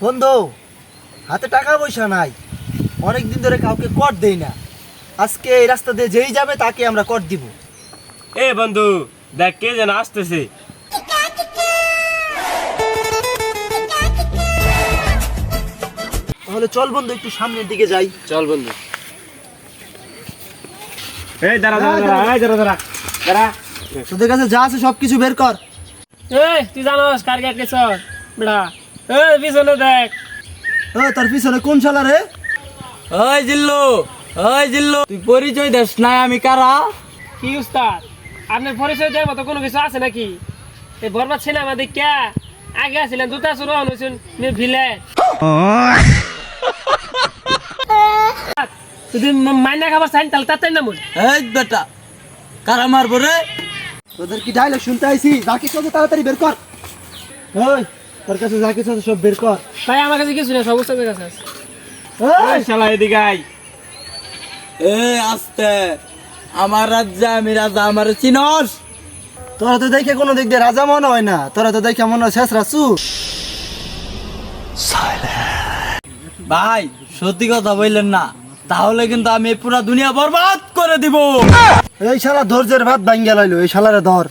বন্ধু, হাতে টাকা পয়সা নাই, অনেকদিন ধরে কাউকে কর দেই না। আজকে এই রাস্তা দিয়ে যেই যাবে তাকে আমরা কর দিব। এ বন্ধু, দেখ কে যেন আসতেছে। তাহলে চল বন্ধু, একটু সামনের দিকে যাই। চল বন্ধু। এই দাঁড়া দাঁড়া দাঁড়া, এই দাঁড়া দাঁড়া দাঁড়া। তোদের কাছে যা আছে সবকিছু বের কর। এই তুই জানোস কার গেট গেছ বেড়া? এই পিছনে দেখ। তোর পিছনে কোন শালা রে? ওই জিল্লু তুই পরিচয় দেস না আমি কারা? কি উস্তাদ, আপনার পরিচয় দেওয়ার মতো কোনো কিছু আছে নাকি? এই বরবাদ সিনেমা দেখিয়া আগে আসছিলেন জুতা চুরো হয়েছেন ভিলে। যদি মাইনা খাবার চাইন তাহলে তাতে না মন। এই বেটা কারা মারবো রে? তোদের কি ডায়লগ শুনতে আইছি? যা কিছু আছে তাড়াতাড়ি বের কর। ওই তোর কাছে যা কিছু আছে সব বের কর। ভাই আমার কাছে কিছু না, সব উস্তাদের কাছে আছে। এই শালা এদিকে আয়। এ আস্তে, আমার রাজ্যে আমি রাজা, আমার চিনস? তোরা তো দেখে কোনো দিক দিয়ে রাজা মনে হয় না, তোরা তো দেখে মনে হয় শেষ রাসু। ভাই সত্যি কথা বললেন না, তাহলে কিন্তু আমি পুরা দুনিয়া বরবাদ করে দিব। এই শালা ধৈর্যের ভাত ভাঙ্গা লাইলো, এই শালারে ধর।